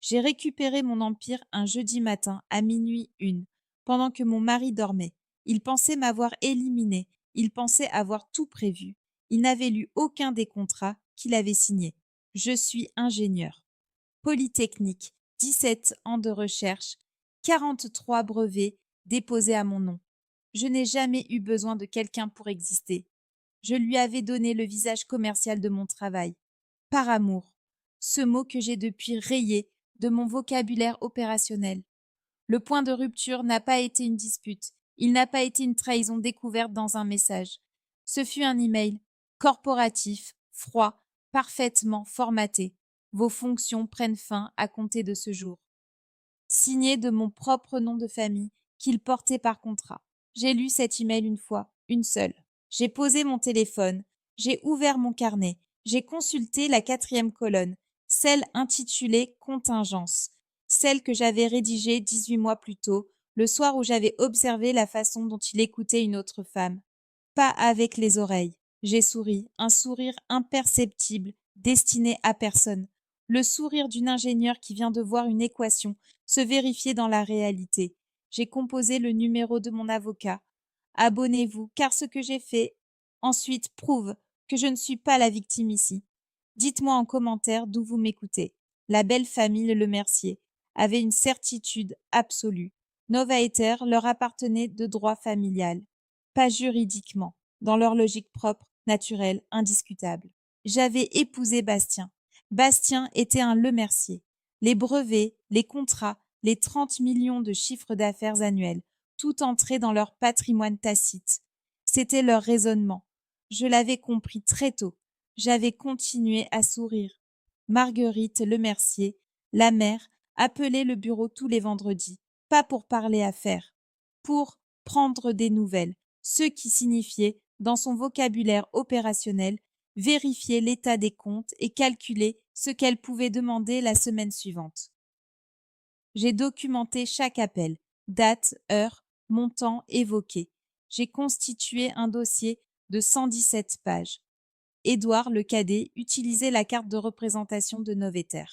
J'ai récupéré mon empire un jeudi matin à minuit une, pendant que mon mari dormait. Il pensait m'avoir éliminé. Il pensait avoir tout prévu. Il n'avait lu aucun des contrats qu'il avait signés. Je suis ingénieur. Polytechnique, 17 ans de recherche, 43 brevets déposés à mon nom. Je n'ai jamais eu besoin de quelqu'un pour exister. Je lui avais donné le visage commercial de mon travail. Par amour, ce mot que j'ai depuis rayé de mon vocabulaire opérationnel. Le point de rupture n'a pas été une dispute, il n'a pas été une trahison découverte dans un message. Ce fut un email, corporatif, froid, parfaitement formaté. Vos fonctions prennent fin à compter de ce jour. Signé de mon propre nom de famille qu'il portait par contrat. J'ai lu cet email une fois, une seule. J'ai posé mon téléphone, j'ai ouvert mon carnet, j'ai consulté la 4e colonne, celle intitulée Contingence, celle que j'avais rédigée 18 mois plus tôt, le soir où j'avais observé la façon dont il écoutait une autre femme. Pas avec les oreilles. J'ai souri, un sourire imperceptible, destiné à personne. Le sourire d'une ingénieure qui vient de voir une équation se vérifier dans la réalité. J'ai composé le numéro de mon avocat. Abonnez-vous, car ce que j'ai fait ensuite prouve que je ne suis pas la victime ici. Dites-moi en commentaire d'où vous m'écoutez. La belle famille Le Mercier avait une certitude absolue. Novaéter leur appartenait de droit familial, pas juridiquement, dans leur logique propre, naturelle, indiscutable. J'avais épousé Bastien. Bastien était un Le Mercier. Les brevets, les contrats, les 30 millions de chiffres d'affaires annuels, tout entrait dans leur patrimoine tacite. C'était leur raisonnement. Je l'avais compris très tôt. J'avais continué à sourire. Marguerite Lemercier, la mère, appelait le bureau tous les vendredis, pas pour parler affaires, pour prendre des nouvelles, ce qui signifiait, dans son vocabulaire opérationnel, vérifier l'état des comptes et calculer ce qu'elle pouvait demander la semaine suivante. J'ai documenté chaque appel, date, heure, montant évoqué. J'ai constitué un dossier de 117 pages. Édouard, le cadet, utilisait la carte de représentation de Noveter.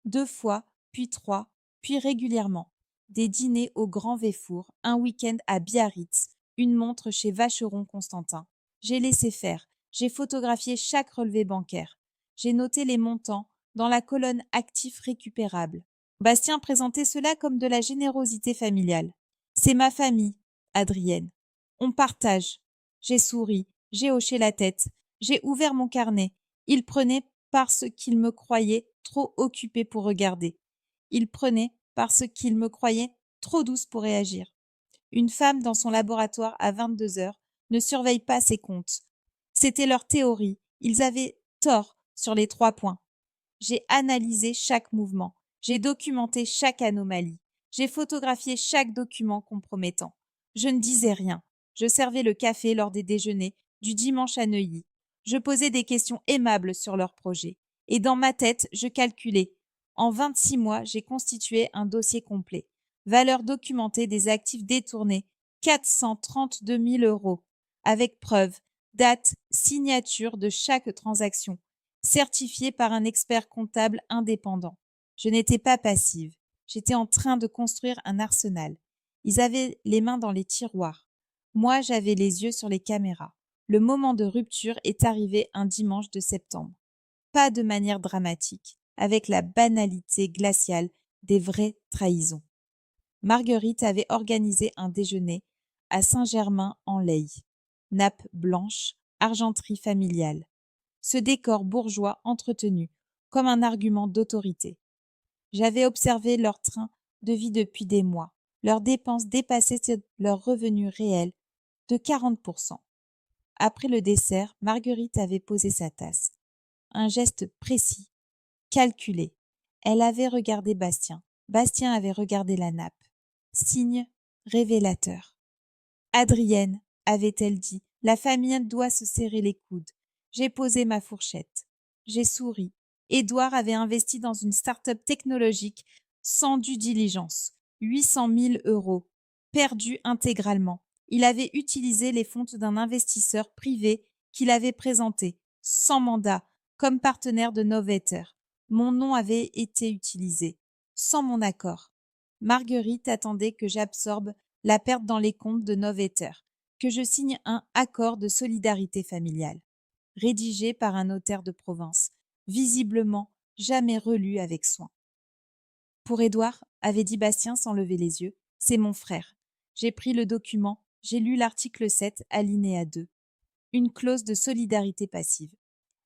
2 fois, puis 3, puis régulièrement. Des dîners au Grand Véfour, un week-end à Biarritz, une montre chez Vacheron Constantin. J'ai laissé faire. J'ai photographié chaque relevé bancaire. J'ai noté les montants dans la colonne actifs récupérables. Bastien présentait cela comme de la générosité familiale. C'est ma famille, Adrienne. On partage. J'ai souri, j'ai hoché la tête, j'ai ouvert mon carnet. Il prenait parce qu'il me croyait trop occupée pour regarder. Il prenait parce qu'il me croyait trop douce pour réagir. Une femme dans son laboratoire à 22 heures ne surveille pas ses comptes. C'était leur théorie. Ils avaient tort sur les 3 points. J'ai analysé chaque mouvement. J'ai documenté chaque anomalie. J'ai photographié chaque document compromettant. Je ne disais rien. Je servais le café lors des déjeuners du dimanche à Neuilly. Je posais des questions aimables sur leurs projets. Et dans ma tête, je calculais. En 26 mois, j'ai constitué un dossier complet. Valeur documentée des actifs détournés, 432 000 €, avec preuve, date, signature de chaque transaction, certifié par un expert comptable indépendant. Je n'étais pas passive. J'étais en train de construire un arsenal. Ils avaient les mains dans les tiroirs. Moi, j'avais les yeux sur les caméras. Le moment de rupture est arrivé un dimanche de septembre. Pas de manière dramatique, avec la banalité glaciale des vraies trahisons. Marguerite avait organisé un déjeuner à Saint-Germain-en-Laye. Nappe blanche, argenterie familiale. Ce décor bourgeois entretenu, comme un argument d'autorité. J'avais observé leur train de vie depuis des mois. Leurs dépenses dépassaient leurs revenus réels de 40%. Après le dessert, Marguerite avait posé sa tasse. Un geste précis, calculé. Elle avait regardé Bastien. Bastien avait regardé la nappe. Signe révélateur. Adrienne, avait-elle dit, la famille doit se serrer les coudes. J'ai posé ma fourchette. J'ai souri. Édouard avait investi dans une start-up technologique sans due diligence. 800 000 €, perdus intégralement. Il avait utilisé les fonds d'un investisseur privé qu'il avait présenté, sans mandat, comme partenaire de Noveter. Mon nom avait été utilisé. sans mon accord. Marguerite attendait que j'absorbe la perte dans les comptes de Novetter, que je signe un accord de solidarité familiale, rédigé par un notaire de province, visiblement jamais relu avec soin. Pour Édouard, avait dit Bastien sans lever les yeux, c'est mon frère. J'ai pris le document, j'ai lu l'article 7, alinéa 2. Une clause de solidarité passive.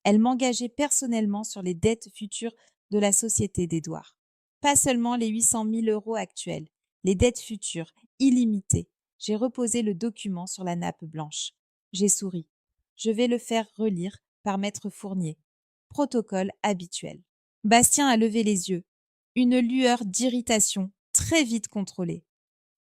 Elle m'engageait personnellement sur les dettes futures de la société d'Édouard. Pas seulement les 800 000 € actuels, les dettes futures, illimitées. J'ai reposé le document sur la nappe blanche. J'ai souri. Je vais le faire relire par maître Fournier. Protocole habituel. Bastien a levé les yeux. Une lueur d'irritation, très vite contrôlée.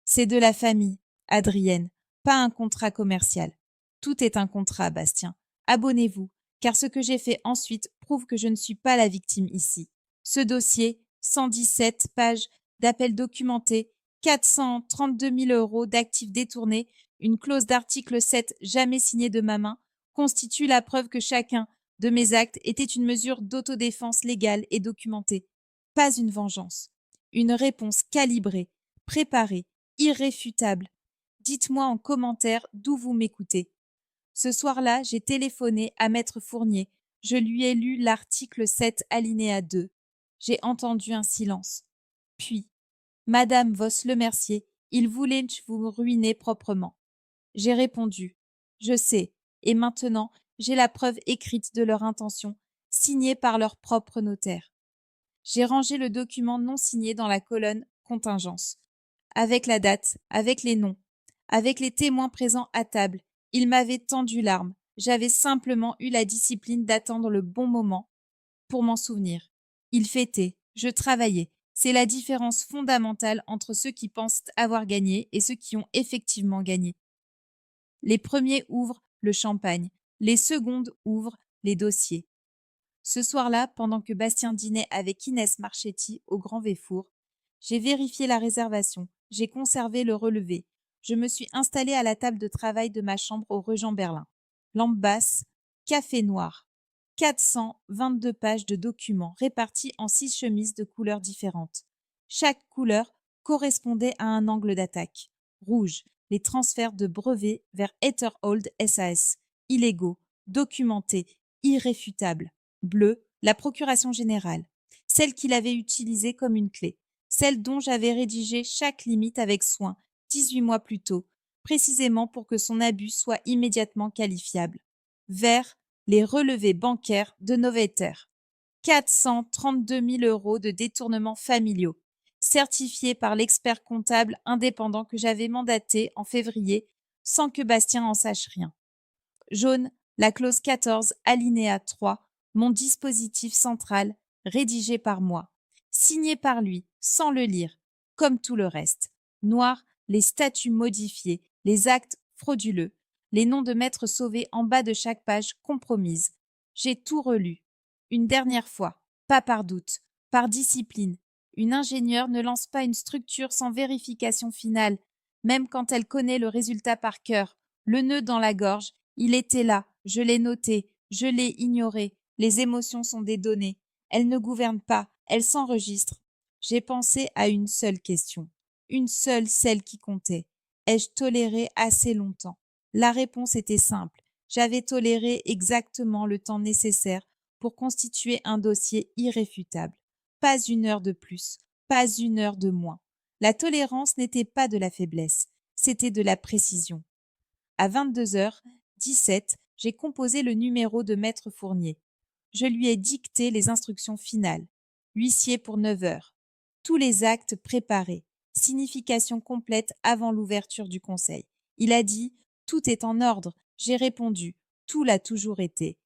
C'est de la famille, Adrienne, pas un contrat commercial. Tout est un contrat, Bastien. Abonnez-vous, car ce que j'ai fait ensuite prouve que je ne suis pas la victime ici. Ce dossier, 117 pages d'appels documentés, 432 000 € d'actifs détournés, une clause d'article 7 jamais signée de ma main, constitue la preuve que chacun de mes actes était une mesure d'autodéfense légale et documentée. Pas une vengeance. Une réponse calibrée, préparée, irréfutable. Dites-moi en commentaire d'où vous m'écoutez. Ce soir-là, j'ai téléphoné à maître Fournier. Je lui ai lu l'article 7 alinéa 2. J'ai entendu un silence. Puis, Madame Voss-Lemercier, il voulait vous ruiner proprement. J'ai répondu. Je sais, et maintenant, j'ai la preuve écrite de leur intention, signée par leur propre notaire. J'ai rangé le document non signé dans la colonne contingence, avec la date, avec les noms, avec les témoins présents à table. Ils m'avaient tendu l'arme. J'avais simplement eu la discipline d'attendre le bon moment pour m'en souvenir. Ils fêtaient, je travaillais. C'est la différence fondamentale entre ceux qui pensent avoir gagné et ceux qui ont effectivement gagné. Les premiers ouvrent le champagne, les secondes ouvrent les dossiers. Ce soir-là, pendant que Bastien dînait avec Inès Marchetti au Grand Véfour, j'ai vérifié la réservation, j'ai conservé le relevé. Je me suis installée à la table de travail de ma chambre au rue Jean-Berlin. Lampe basse, café noir. 422 pages de documents répartis en 6 chemises de couleurs différentes. Chaque couleur correspondait à un angle d'attaque. Rouge, les transferts de brevets vers Etherhold SAS, illégaux, documentés, irréfutables. Bleu, la procuration générale, celle qu'il avait utilisée comme une clé, celle dont j'avais rédigé chaque limite avec soin 18 mois plus tôt, précisément pour que son abus soit immédiatement qualifiable. Vert, les relevés bancaires de Novetter. 432 000 € de détournements familiaux, certifiés par l'expert comptable indépendant que j'avais mandaté en février sans que Bastien en sache rien. Jaune, la clause 14, alinéa 3, mon dispositif central, rédigé par moi, signé par lui, sans le lire, comme tout le reste. Noir, les statuts modifiés, les actes frauduleux, les noms de maîtres sauvés en bas de chaque page compromise. J'ai tout relu. Une dernière fois, pas par doute, par discipline. Une ingénieure ne lance pas une structure sans vérification finale, même quand elle connaît le résultat par cœur, le nœud dans la gorge. Il était là, je l'ai noté, je l'ai ignoré. Les émotions sont des données. Elles ne gouvernent pas, elles s'enregistrent. J'ai pensé à une seule question, une seule, celle qui comptait. Ai-je toléré assez longtemps? La réponse était simple. J'avais toléré exactement le temps nécessaire pour constituer un dossier irréfutable. Pas une heure de plus, pas une heure de moins. La tolérance n'était pas de la faiblesse, c'était de la précision. À 22h17, j'ai composé le numéro de maître Fournier. Je lui ai dicté les instructions finales. Huissier pour 9h. Tous les actes préparés. Signification complète avant l'ouverture du conseil. Il a dit « Tout est en ordre ». J'ai répondu « Tout l'a toujours été ».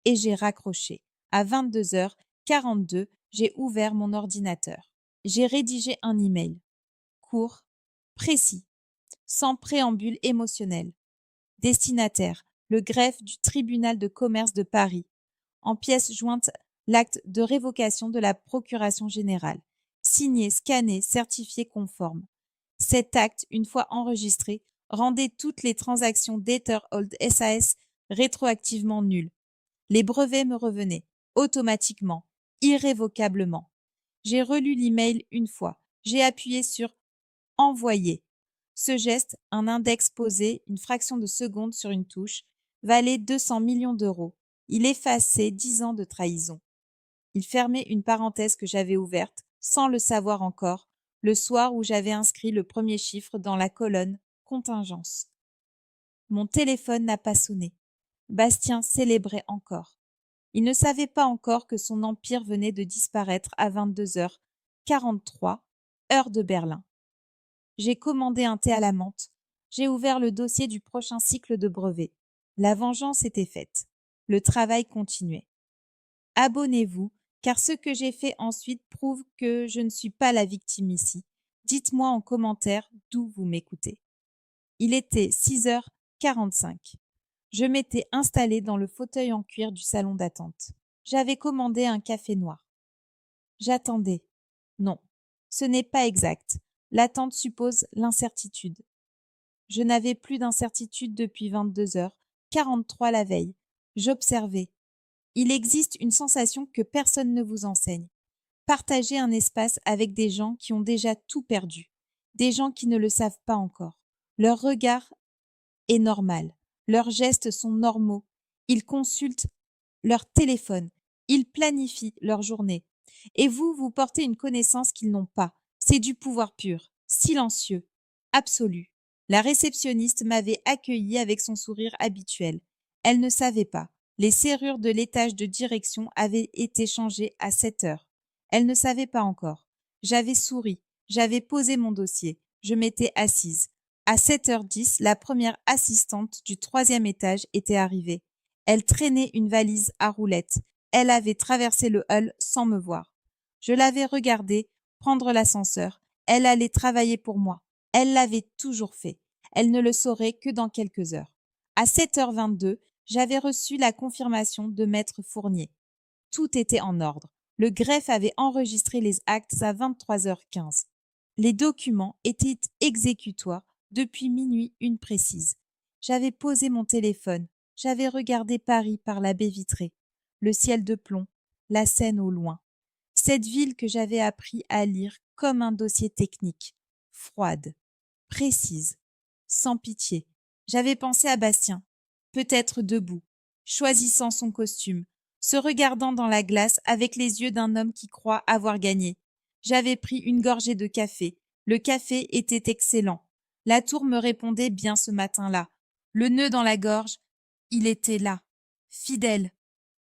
Et j'ai raccroché. À 22h42, j'ai ouvert mon ordinateur. J'ai rédigé un email. Court, précis, sans préambule émotionnel. Destinataire, le greffe du tribunal de commerce de Paris. En pièce jointe, l'acte de révocation de la procuration générale. Signé, scanné, certifié conforme. Cet acte, une fois enregistré, rendait toutes les transactions d'Etherhold SAS rétroactivement nulles. Les brevets me revenaient, automatiquement, irrévocablement. J'ai relu l'email une fois. J'ai appuyé sur envoyer. Ce geste, un index posé, une fraction de seconde sur une touche, valait 200 millions d'euros. Il effaçait 10 ans de trahison. Il fermait une parenthèse que j'avais ouverte, sans le savoir encore, le soir où j'avais inscrit le premier chiffre dans la colonne contingence. Mon téléphone n'a pas sonné. Bastien célébrait encore. Il ne savait pas encore que son empire venait de disparaître à 22h43, heure de Berlin. J'ai commandé un thé à la menthe. J'ai ouvert le dossier du prochain cycle de brevet. La vengeance était faite. Le travail continuait. Abonnez-vous, car ce que j'ai fait ensuite prouve que je ne suis pas la victime ici. Dites-moi en commentaire d'où vous m'écoutez. Il était 6h45. Je m'étais installée dans le fauteuil en cuir du salon d'attente. J'avais commandé un café noir. J'attendais. Non, ce n'est pas exact. L'attente suppose l'incertitude. Je n'avais plus d'incertitude depuis 22h43 la veille. J'observais. Il existe une sensation que personne ne vous enseigne. Partagez un espace avec des gens qui ont déjà tout perdu, des gens qui ne le savent pas encore. Leur regard est normal, leurs gestes sont normaux, ils consultent leur téléphone, ils planifient leur journée. Et vous, vous portez une connaissance qu'ils n'ont pas. C'est du pouvoir pur, silencieux, absolu. La réceptionniste m'avait accueilli avec son sourire habituel. Elle ne savait pas. Les serrures de l'étage de direction avaient été changées à 7h. Elle ne savait pas encore. J'avais souri, j'avais posé mon dossier, je m'étais assise. À 7h10, la première assistante du 3e étage était arrivée. Elle traînait une valise à roulettes. Elle avait traversé le hall sans me voir. Je l'avais regardée prendre l'ascenseur. Elle allait travailler pour moi. Elle l'avait toujours fait. Elle ne le saurait que dans quelques heures. À 7h22, j'avais reçu la confirmation de maître Fournier. Tout était en ordre. Le greffe avait enregistré les actes à 23h15. Les documents étaient exécutoires depuis minuit une précise. J'avais posé mon téléphone. J'avais regardé Paris par la baie vitrée, le ciel de plomb, la Seine au loin. Cette ville que j'avais appris à lire comme un dossier technique, froide, précise, sans pitié. J'avais pensé à Bastien, peut-être debout, choisissant son costume, se regardant dans la glace avec les yeux d'un homme qui croit avoir gagné. J'avais pris une gorgée de café. Le café était excellent. La tour me répondait bien ce matin-là. Le nœud dans la gorge, il était là, fidèle,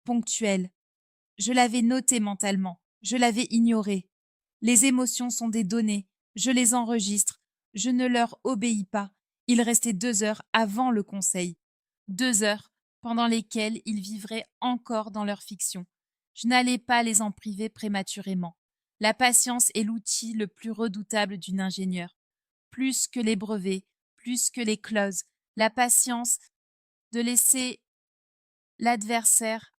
ponctuel. Je l'avais noté mentalement, je l'avais ignoré. Les émotions sont des données, je les enregistre, je ne leur obéis pas. Il restait 2 heures avant le conseil. 2 heures pendant lesquelles ils vivraient encore dans leur fiction. Je n'allais pas les en priver prématurément. La patience est l'outil le plus redoutable d'une ingénieure. Plus que les brevets, plus que les clauses, la patience de laisser l'adversaire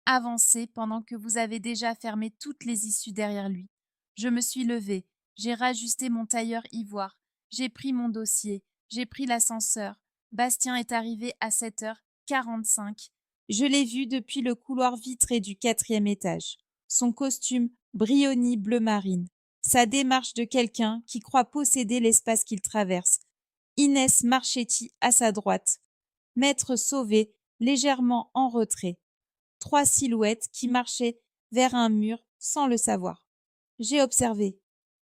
avancer pendant que vous avez déjà fermé toutes les issues derrière lui. Je me suis levée, j'ai rajusté mon tailleur ivoire, j'ai pris mon dossier, j'ai pris l'ascenseur. Bastien est arrivé à 7h45. Je l'ai vu depuis le couloir vitré du 4e étage. Son costume Brioni bleu marine, sa démarche de quelqu'un qui croit posséder l'espace qu'il traverse. Inès Marchetti à sa droite. Maître Sauvé, légèrement en retrait. 3 silhouettes qui marchaient vers un mur sans le savoir. J'ai observé.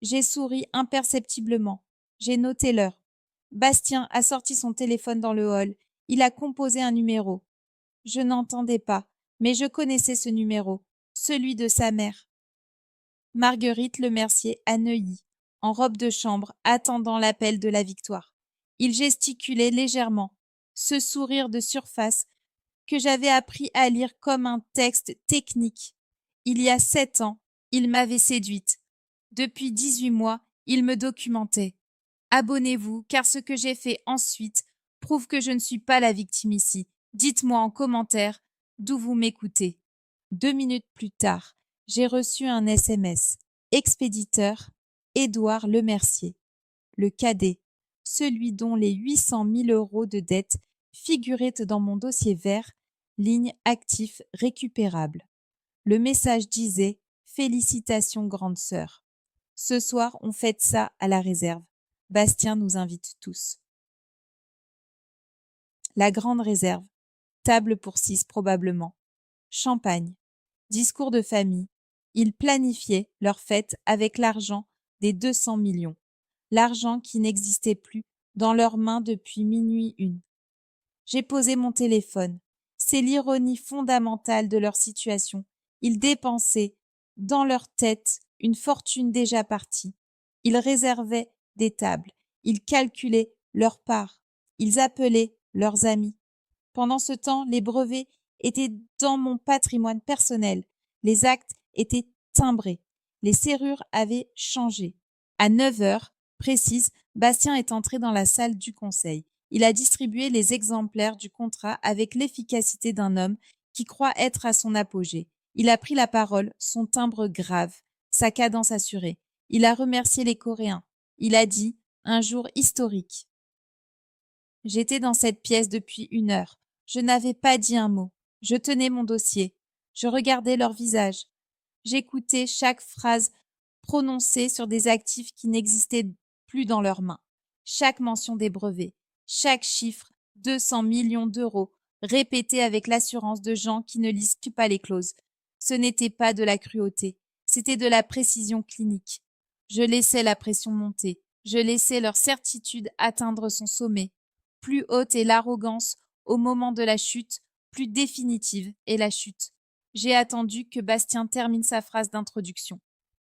J'ai souri imperceptiblement. J'ai noté l'heure. Bastien a sorti son téléphone dans le hall. Il a composé un numéro. Je n'entendais pas, mais je connaissais ce numéro, celui de sa mère. Marguerite Lemercier à Neuilly, en robe de chambre, attendant l'appel de la victoire. Il gesticulait légèrement. Ce sourire de surface que j'avais appris à lire comme un texte technique. Il y a 7 ans, il m'avait séduite. Depuis 18 mois, il me documentait. Abonnez-vous, car ce que j'ai fait ensuite prouve que je ne suis pas la victime ici. Dites-moi en commentaire d'où vous m'écoutez. 2 minutes plus tard, j'ai reçu un SMS. Expéditeur, Édouard Lemercier. Le cadet, celui dont les 800 000 euros de dette figuraient dans mon dossier vert, ligne actif récupérable. Le message disait « Félicitations, grande sœur. Ce soir, on fête ça à la réserve. Bastien nous invite tous. La grande réserve. Table pour 6 probablement. Champagne. Discours de famille. Ils planifiaient leur fête avec l'argent des 200 millions. L'argent qui n'existait plus dans leurs mains depuis minuit une. J'ai posé mon téléphone. C'est l'ironie fondamentale de leur situation. Ils dépensaient, dans leur tête, une fortune déjà partie. Ils réservaient des tables. Ils calculaient leur part. Ils appelaient leurs amis. Pendant ce temps, les brevets étaient dans mon patrimoine personnel. Les actes étaient timbrés. Les serrures avaient changé. À 9 heures précises, Bastien est entré dans la salle du conseil. Il a distribué les exemplaires du contrat avec l'efficacité d'un homme qui croit être à son apogée. Il a pris la parole, son timbre grave, sa cadence assurée. Il a remercié les Coréens. Il a dit « un jour historique ». J'étais dans cette pièce depuis 1 heure. Je n'avais pas dit un mot. Je tenais mon dossier. Je regardais leur visage. J'écoutais chaque phrase prononcée sur des actifs qui n'existaient plus dans leurs mains. Chaque mention des brevets. Chaque chiffre, 200 millions d'euros, répété avec l'assurance de gens qui ne lisent pas les clauses. Ce n'était pas de la cruauté. C'était de la précision clinique. Je laissais la pression monter. Je laissais leur certitude atteindre son sommet. Plus haute est l'arrogance au moment de la chute, plus définitive est la chute. J'ai attendu que Bastien termine sa phrase d'introduction.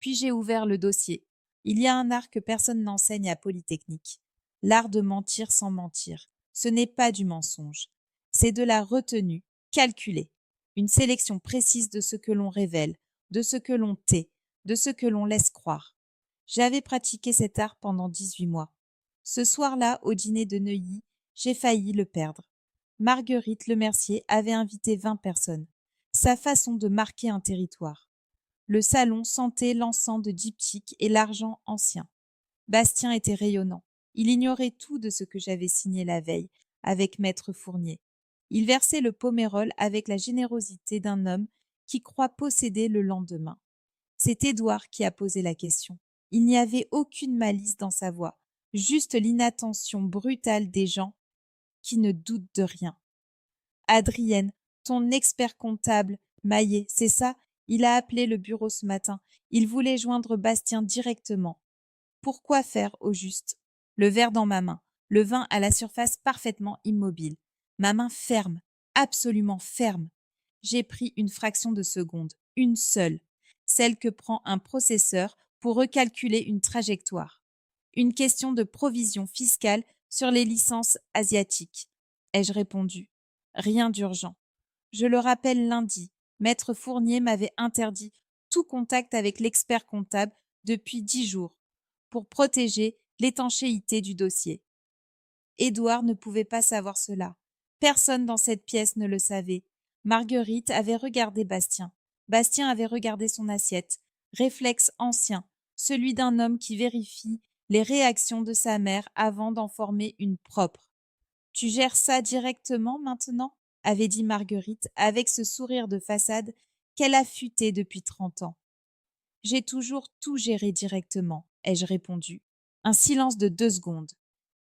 Puis j'ai ouvert le dossier. Il y a un art que personne n'enseigne à Polytechnique. L'art de mentir sans mentir. Ce n'est pas du mensonge. C'est de la retenue, calculée. Une sélection précise de ce que l'on révèle, de ce que l'on tait, de ce que l'on laisse croire. J'avais pratiqué cet art pendant 18 mois. Ce soir-là, au dîner de Neuilly, j'ai failli le perdre. Marguerite Lemercier avait invité 20 personnes. Sa façon de marquer un territoire. Le salon sentait l'encens de diptyque et l'argent ancien. Bastien était rayonnant. Il ignorait tout de ce que j'avais signé la veille avec maître Fournier. Il versait le pomérol avec la générosité d'un homme qui croit posséder le lendemain. C'est Édouard qui a posé la question. Il n'y avait aucune malice dans sa voix, juste l'inattention brutale des gens qui ne doutent de rien. Adrienne, ton expert comptable, Maillet, c'est ça? Il a appelé le bureau ce matin. Il voulait joindre Bastien directement. Pourquoi faire au juste? Le verre dans ma main, le vin à la surface parfaitement immobile. Ma main ferme, absolument ferme. J'ai pris une fraction de seconde, une seule, celle que prend un processeur pour recalculer une trajectoire. Une question de provision fiscale sur les licences asiatiques. Ai-je répondu? Rien d'urgent. Je le rappelle lundi, maître Fournier m'avait interdit tout contact avec l'expert comptable depuis 10 jours pour protéger l'étanchéité du dossier. Édouard ne pouvait pas savoir cela. Personne dans cette pièce ne le savait. Marguerite avait regardé Bastien. Bastien avait regardé son assiette. Réflexe ancien, celui d'un homme qui vérifie les réactions de sa mère avant d'en former une propre. « Tu gères ça directement maintenant ?» avait dit Marguerite avec ce sourire de façade qu'elle affûtait depuis 30 ans. « J'ai toujours tout géré directement », ai-je répondu. Un silence de 2 secondes.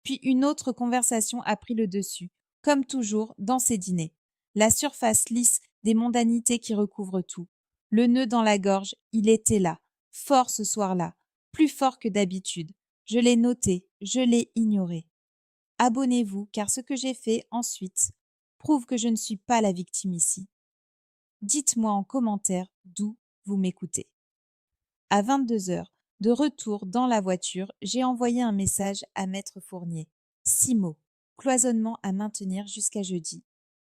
Puis une autre conversation a pris le dessus, comme toujours dans ces dîners. La surface lisse des mondanités qui recouvrent tout. Le nœud dans la gorge, il était là, fort ce soir-là, plus fort que d'habitude. Je l'ai noté, je l'ai ignoré. Abonnez-vous, car ce que j'ai fait ensuite prouve que je ne suis pas la victime ici. Dites-moi en commentaire d'où vous m'écoutez. À 22 heures, de retour dans la voiture, j'ai envoyé un message à maître Fournier. 6 mots. Cloisonnement à maintenir jusqu'à jeudi.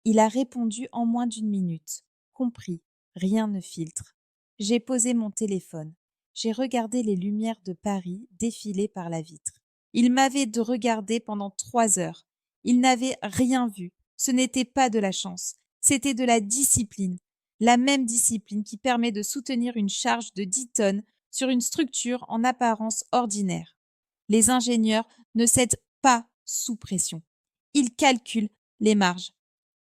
Il a répondu en moins d'1 minute. Compris. Rien ne filtre. J'ai posé mon téléphone. J'ai regardé les lumières de Paris défiler par la vitre. Il m'avait regardé pendant 3 heures. Il n'avait rien vu. Ce n'était pas de la chance. C'était de la discipline. La même discipline qui permet de soutenir une charge de 10 tonnes sur une structure en apparence ordinaire. Les ingénieurs ne cèdent pas sous pression. Ils calculent les marges.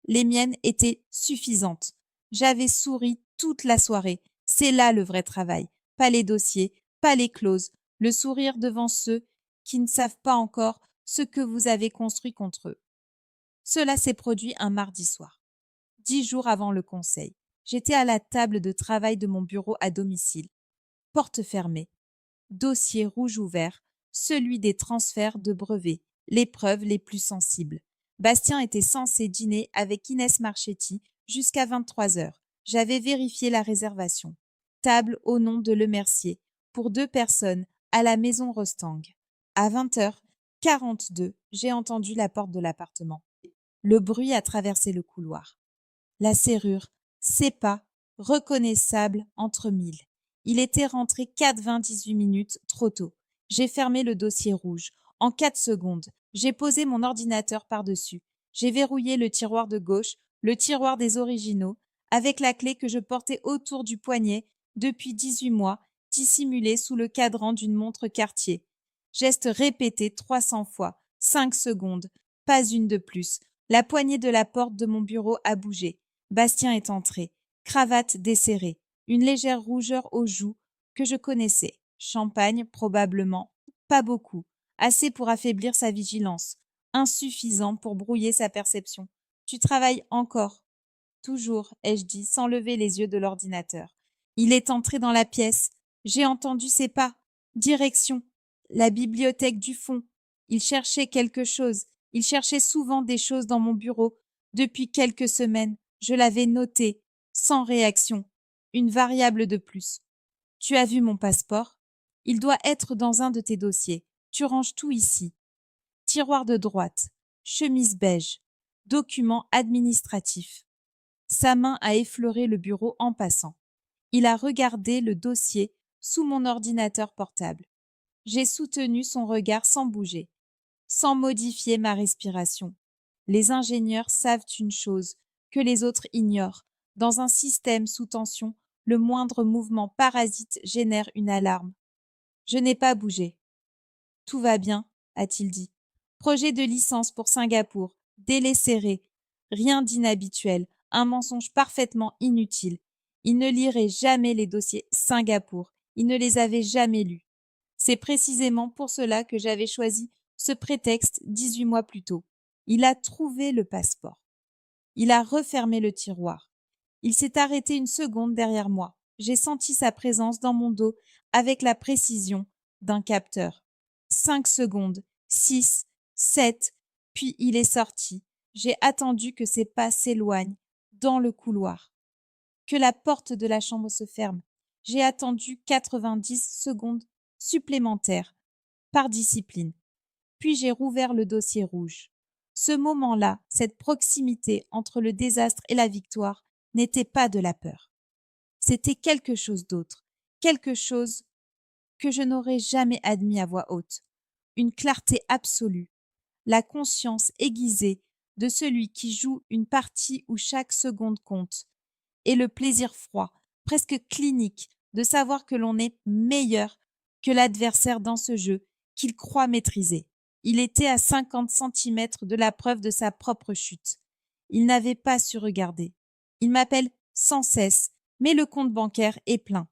Les miennes étaient suffisantes. J'avais souri toute la soirée. C'est là le vrai travail, pas les dossiers, pas les clauses, le sourire devant ceux qui ne savent pas encore ce que vous avez construit contre eux. Cela s'est produit un mardi soir, 10 jours avant le conseil. J'étais à la table de travail de mon bureau à domicile. Porte fermée. Dossier rouge ouvert, celui des transferts de brevets, les preuves les plus sensibles. Bastien était censé dîner avec Inès Marchetti jusqu'à 23 heures. J'avais vérifié la réservation. Table au nom de Lemercier, pour 2 personnes, à la maison Rostang. À 20h42, j'ai entendu la porte de l'appartement. Le bruit a traversé le couloir. La serrure, ses pas, reconnaissable entre mille. Il était rentré 4,28 minutes trop tôt. J'ai fermé le dossier rouge. En 4 secondes, j'ai posé mon ordinateur par-dessus. J'ai verrouillé le tiroir de gauche, le tiroir des originaux, avec la clé que je portais autour du poignet depuis 18 mois, dissimulée sous le cadran d'une montre Cartier. Geste répété 300 fois, 5 secondes, pas une de plus. La poignée de la porte de mon bureau a bougé. Bastien est entré, cravate desserrée, une légère rougeur aux joues que je connaissais. Champagne, probablement, pas beaucoup, assez pour affaiblir sa vigilance, insuffisant pour brouiller sa perception. Tu travailles encore. Toujours, ai-je dit, sans lever les yeux de l'ordinateur. Il est entré dans la pièce. J'ai entendu ses pas. Direction. La bibliothèque du fond. Il cherchait quelque chose. Il cherchait souvent des choses dans mon bureau. Depuis quelques semaines, je l'avais noté, sans réaction. Une variable de plus. Tu as vu mon passeport? Il doit être dans un de tes dossiers. Tu ranges tout ici. Tiroir de droite. Chemise beige. Documents administratifs. Sa main a effleuré le bureau en passant. Il a regardé le dossier sous mon ordinateur portable. J'ai soutenu son regard sans bouger, sans modifier ma respiration. Les ingénieurs savent une chose que les autres ignorent. Dans un système sous tension, le moindre mouvement parasite génère une alarme. Je n'ai pas bougé. Tout va bien, a-t-il dit. Projet de licence pour Singapour, délai serré, rien d'inhabituel, un mensonge parfaitement inutile. Il ne lirait jamais les dossiers Singapour, il ne les avait jamais lus. C'est précisément pour cela que j'avais choisi ce prétexte 18 mois plus tôt. Il a trouvé le passeport. Il a refermé le tiroir. Il s'est arrêté une seconde derrière moi. J'ai senti sa présence dans mon dos avec la précision d'un capteur. 5 secondes, 6, 7, puis il est sorti. J'ai attendu que ses pas s'éloignent dans le couloir, que la porte de la chambre se ferme. J'ai attendu 90 secondes supplémentaires, par discipline. Puis j'ai rouvert le dossier rouge. Ce moment-là, cette proximité entre le désastre et la victoire, n'était pas de la peur. C'était quelque chose d'autre, quelque chose que je n'aurais jamais admis à voix haute. Une clarté absolue, la conscience aiguisée de celui qui joue une partie où chaque seconde compte, et le plaisir froid, presque clinique, de savoir que l'on est meilleur que l'adversaire dans ce jeu qu'il croit maîtriser. Il était à 50 centimètres de la preuve de sa propre chute. Il n'avait pas su regarder. Il m'appelle sans cesse, mais le compte bancaire est plein.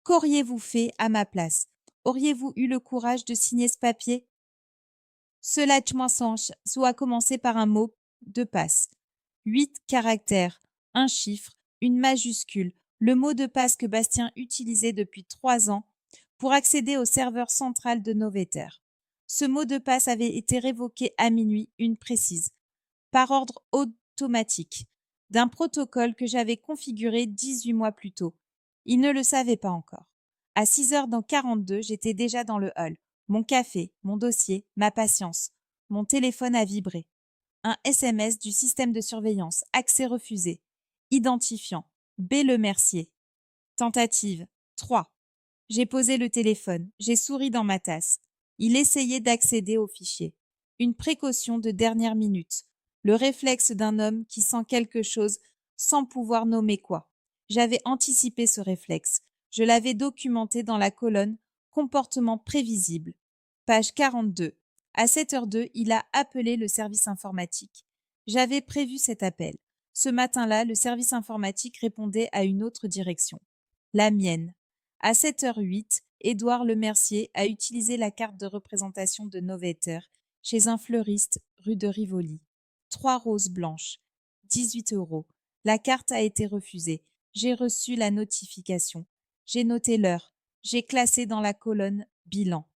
Qu'auriez-vous fait à ma place? Auriez-vous eu le courage de signer ce papier? Cela soit commencé par un mot de passe. 8 caractères, un chiffre, une majuscule, le mot de passe que Bastien utilisait depuis 3 ans pour accéder au serveur central de Noveter. Ce mot de passe avait été révoqué à minuit, une précise, par ordre automatique, d'un protocole que j'avais configuré 18 mois plus tôt. Il ne le savait pas encore. À 6h42, j'étais déjà dans le hall. Mon café, mon dossier, ma patience. Mon téléphone a vibré. Un SMS du système de surveillance, accès refusé. Identifiant, B. Lemercier. Tentative, 3. J'ai posé le téléphone, j'ai souri dans ma tasse. Il essayait d'accéder au fichier. Une précaution de dernière minute. Le réflexe d'un homme qui sent quelque chose sans pouvoir nommer quoi. J'avais anticipé ce réflexe. Je l'avais documenté dans la colonne « Comportement prévisible ». Page 42. À 7h02, il a appelé le service informatique. J'avais prévu cet appel. Ce matin-là, le service informatique répondait à une autre direction. la mienne. À 7h08, Édouard Lemercier a utilisé la carte de représentation de Novetter chez un fleuriste rue de Rivoli. 3 roses blanches, 18 €. La carte a été refusée. J'ai reçu la notification. J'ai noté l'heure. J'ai classé dans la colonne bilan.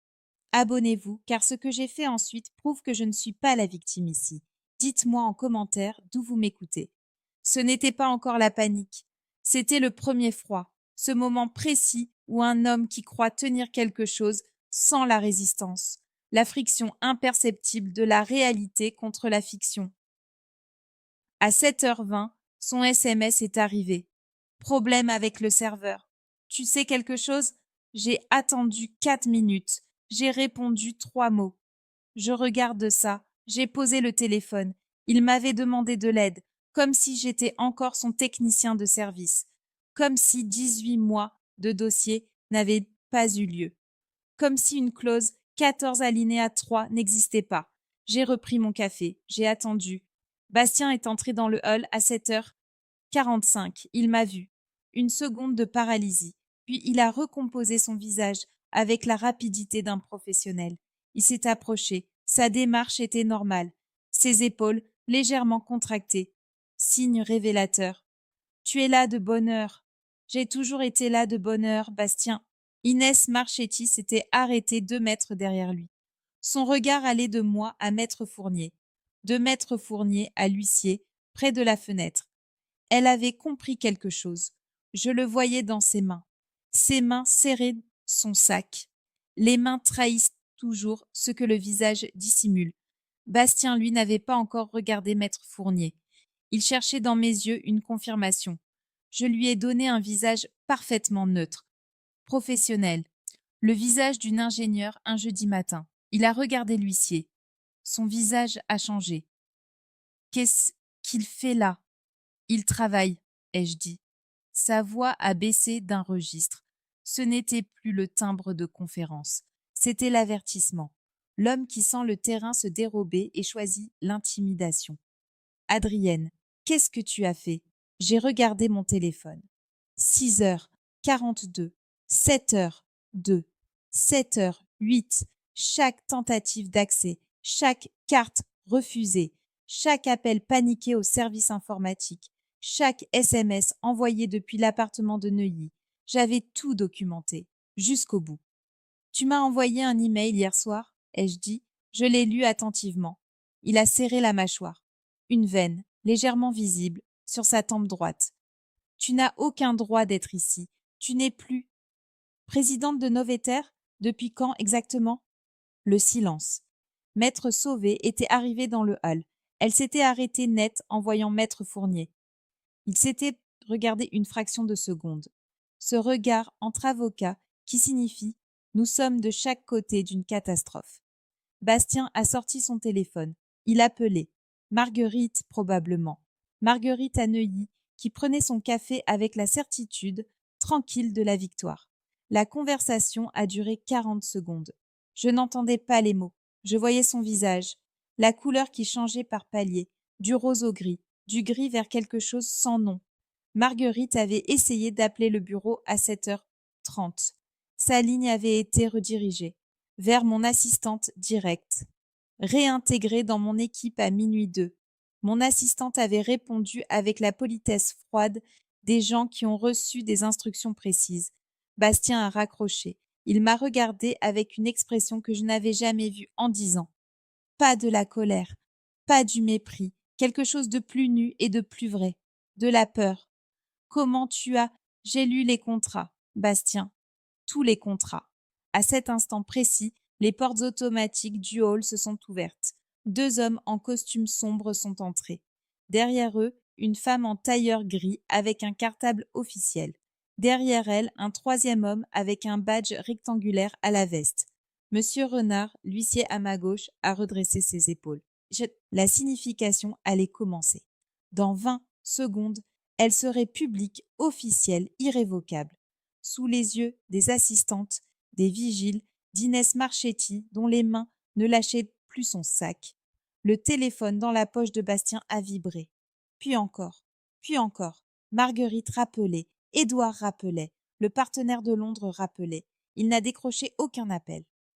Abonnez-vous, car ce que j'ai fait ensuite prouve que je ne suis pas la victime ici. Dites-moi en commentaire d'où vous m'écoutez. Ce n'était pas encore la panique. C'était le premier froid, ce moment précis où un homme qui croit tenir quelque chose sent la résistance, la friction imperceptible de la réalité contre la fiction. À 7h20, son SMS est arrivé. Problème avec le serveur. Tu sais quelque chose? J'ai attendu 4 minutes. J'ai répondu 3 mots. Je regarde ça. J'ai posé le téléphone. Il m'avait demandé de l'aide, comme si j'étais encore son technicien de service. Comme si 18 mois de dossier n'avaient pas eu lieu. Comme si une clause 14 alinéa 3 n'existait pas. J'ai repris mon café. J'ai attendu. Bastien est entré dans le hall à 7h45. Il m'a vu. Une seconde de paralysie. Puis il a recomposé son visage avec la rapidité d'un professionnel. Il s'est approché. Sa démarche était normale. Ses épaules légèrement contractées. Signe révélateur. Tu es là de bonne heure. J'ai toujours été là de bonne heure, Bastien. Inès Marchetti s'était arrêtée 2 mètres derrière lui. Son regard allait de moi à Maître Fournier, de Maître Fournier à l'huissier, près de la fenêtre. Elle avait compris quelque chose. Je le voyais dans ses mains. Ses mains serraient son sac. Les mains trahissent toujours ce que le visage dissimule. Bastien, lui, n'avait pas encore regardé Maître Fournier. Il cherchait dans mes yeux une confirmation. Je lui ai donné un visage parfaitement neutre, professionnel, le visage d'une ingénieure un jeudi matin. Il a regardé l'huissier. Son visage a changé. Qu'est-ce qu'il fait là? Il travaille, ai-je dit. Sa voix a baissé d'un registre. Ce n'était plus le timbre de conférence. C'était l'avertissement. L'homme qui sent le terrain se dérober et choisit l'intimidation. Adrienne, qu'est-ce que tu as fait? J'ai regardé mon téléphone. 6h42, 7h02, 7h08. Chaque tentative d'accès, chaque carte refusée, chaque appel paniqué au service informatique, chaque SMS envoyé depuis l'appartement de Neuilly. J'avais tout documenté, jusqu'au bout. Tu m'as envoyé un email hier soir, ai-je dit. Je l'ai lu attentivement. Il a serré la mâchoire. Une veine, légèrement visible, sur sa tempe droite. Tu n'as aucun droit d'être ici. Tu n'es plus. Présidente de Novetter? Depuis quand exactement? Le silence. Maître Sauvé était arrivée dans le hall. Elle s'était arrêtée net en voyant Maître Fournier. Il s'était regardé une fraction de seconde. Ce regard entre avocats qui signifie « nous sommes de chaque côté d'une catastrophe ». Bastien a sorti son téléphone. Il appelait. Marguerite, probablement. Marguerite à Neuilly, qui prenait son café avec la certitude, tranquille, de la victoire. La conversation a duré 40 secondes. Je n'entendais pas les mots. Je voyais son visage. La couleur qui changeait par paliers, du rose au gris, du gris vers quelque chose sans nom. Marguerite avait essayé d'appeler le bureau à 7h30. Sa ligne avait été redirigée vers mon assistante directe, réintégrée dans mon équipe à minuit 2. Mon assistante avait répondu avec la politesse froide des gens qui ont reçu des instructions précises. Bastien a raccroché. Il m'a regardé avec une expression que je n'avais jamais vue en 10 ans. Pas de la colère, pas du mépris, quelque chose de plus nu et de plus vrai, de la peur. Comment tu as... J'ai lu les contrats, Bastien, tous les contrats. À cet instant précis, les portes automatiques du hall se sont ouvertes. 2 hommes en costume sombre sont entrés. Derrière eux, une femme en tailleur gris avec un cartable officiel. Derrière elle, un 3e homme avec un badge rectangulaire à la veste. Monsieur Renard, l'huissier à ma gauche, a redressé ses épaules. La signification allait commencer. Dans 20 secondes, elle serait publique, officielle, irrévocable. Sous les yeux des assistantes, des vigiles, d'Inès Marchetti, dont les mains ne lâchaient plus son sac. Le téléphone dans la poche de Bastien a vibré. Puis encore, puis encore. Marguerite rappelait, Édouard rappelait. Le partenaire de Londres rappelait. Il n'a décroché aucun appel.